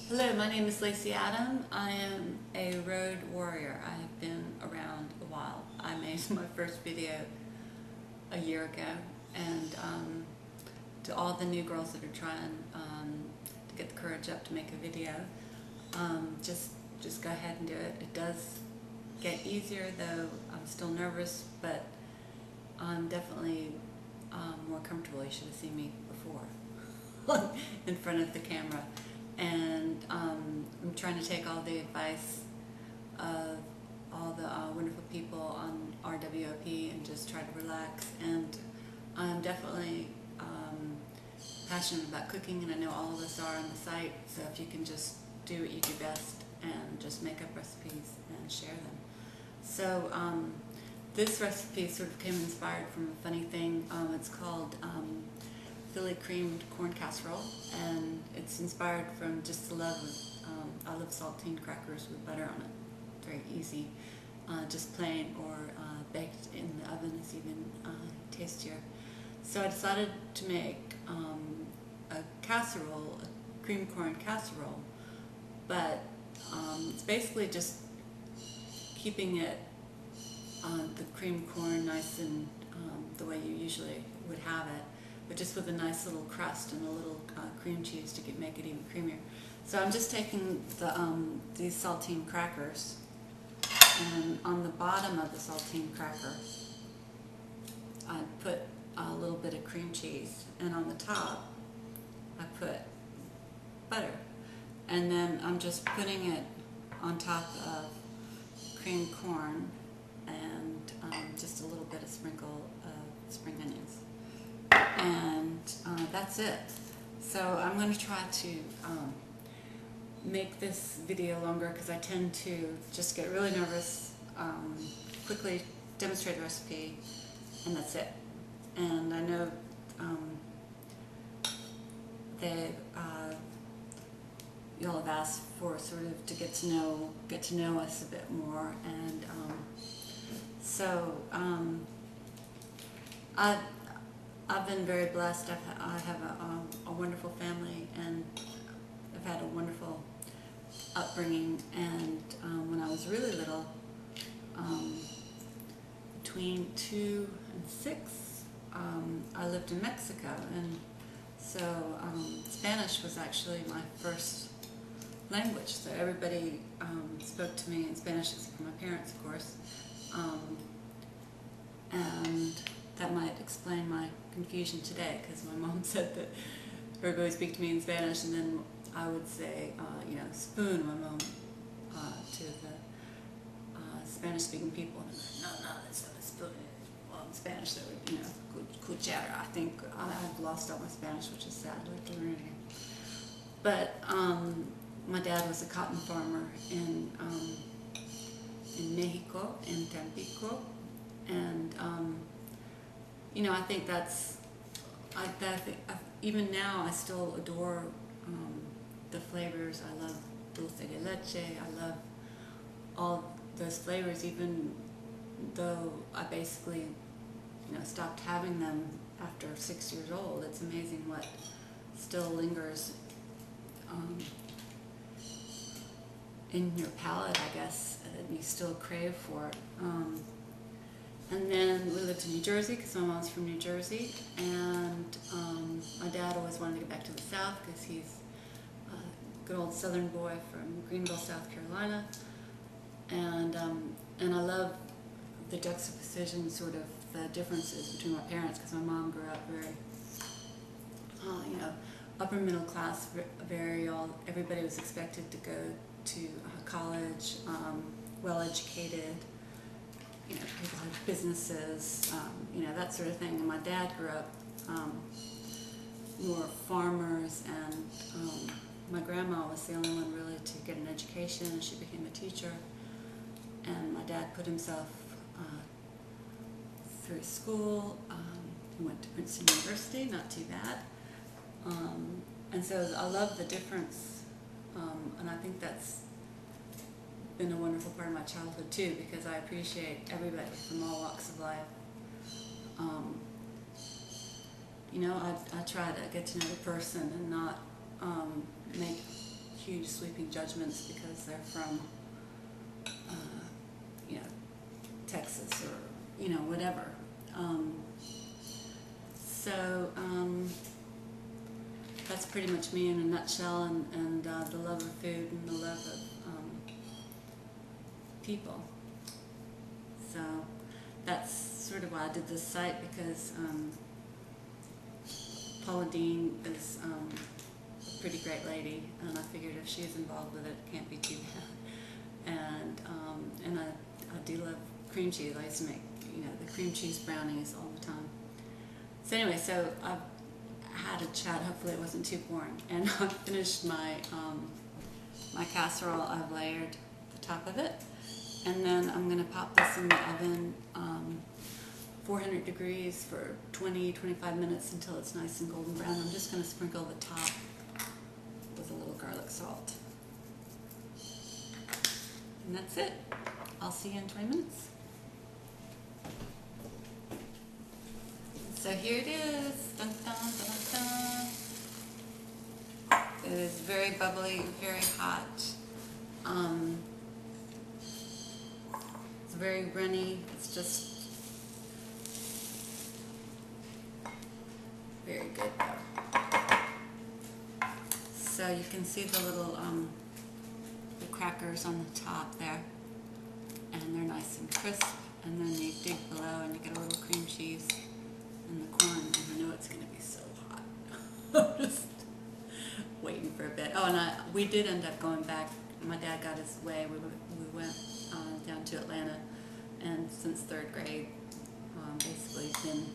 Hello, my name is Lacey Adam. I am a road warrior. I have been around a while. I made my first video a year ago, and to all the new girls that are trying to get the courage up to make a video, just go ahead and do it. It does get easier, though I'm still nervous, but I'm definitely more comfortable. You should have seen me before in front of the camera. And I'm trying to take all the advice of all the wonderful people on RWOP and just try to relax. And I'm definitely passionate about cooking, and I know all of us are on the site, so if you can just do what you do best and just make up recipes and share them. So this recipe sort of came inspired from a funny thing. It's called Philly creamed corn casserole, and it's inspired from just the love of I love saltine crackers with butter on it. Very easy, just plain or baked in the oven is even tastier. So I decided to make a casserole, a cream corn casserole, but it's basically just keeping it the cream corn nice and the way you usually would have it, but just with a nice little crust and a little cream cheese to make it even creamier. So I'm just taking these saltine crackers, and on the bottom of the saltine cracker I put a little bit of cream cheese, and on the top I put butter, and then I'm just putting it on top of creamed corn and just a little bit of sprinkle of spring onions. And that's it. So I'm going to try to make this video longer because I tend to just get really nervous, quickly demonstrate the recipe, and that's it. And I know y'all have asked for sort of to get to know us a bit more, and so I've been very blessed. I have a wonderful family, and I've had a wonderful upbringing. And when I was really little, between 2 and 6, I lived in Mexico, and so Spanish was actually my first language. So everybody spoke to me in Spanish, except for my parents, of course. And that might explain my confusion today, because my mom said that everybody would speak to me in Spanish, and then I would say, spoon, my mom, to the Spanish-speaking people, and I'm like, no, that's not a spoon. Well, in Spanish, that would, cuchara. I think I've lost all my Spanish, which is sad. I have to learn it again. But my dad was a cotton farmer in Mexico, in Tampico, and I think even now I still adore the flavors. I love dulce de leche. I love all those flavors, even though I basically stopped having them after 6 years old. It's amazing what still lingers in your palate, I guess, that you still crave for it. And then we lived in New Jersey because my mom's from New Jersey, and my dad always wanted to get back to the South because he's a good old Southern boy from Greenville, South Carolina, and I love the juxtaposition, sort of the differences between my parents, because my mom grew up very, upper middle class, everybody was expected to go to college, well educated. People had businesses, that sort of thing. And my dad grew up more farmers, and my grandma was the only one really to get an education, and she became a teacher. And my dad put himself through school. He went to Princeton University, not too bad. And so I love the difference, and I think that's been a wonderful part of my childhood too, because I appreciate everybody from all walks of life. I try to get to know the person and not make huge sweeping judgments because they're from, you know, Texas or, you know, whatever. So that's pretty much me in a nutshell, and the love of food and the love of people. So that's sort of why I did this site, because Paula Dean is a pretty great lady, and I figured if she's involved with it, it can't be too bad. And I do love cream cheese. I used to make, you know, the cream cheese brownies all the time. So anyway, so I've had a chat. Hopefully it wasn't too boring. And I finished my my casserole. I've layered the top of it, and then I'm going to pop this in the oven, 400 degrees for 20-25 minutes until it's nice and golden brown. I'm just going to sprinkle the top with a little garlic salt. And that's it. I'll see you in 20 minutes. So here it is. Dun, dun, dun, dun, dun. It is very bubbly, very hot. It's very runny. It's just very good though. So you can see the little the crackers on the top there, and they're nice and crisp. And then you dig below and you get a little cream cheese and the corn. And I know it's going to be so hot. I'm just waiting for a bit. Oh, and we did end up going back. My dad got his way. We went down to Atlanta, and since 3rd grade, basically been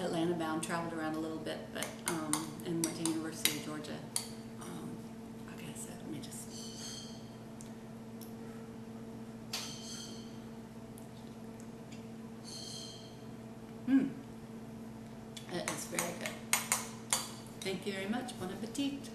Atlanta bound, traveled around a little bit, but and went to University of Georgia. Okay, so let me just. It is very good. Thank you very much. Bon appetit.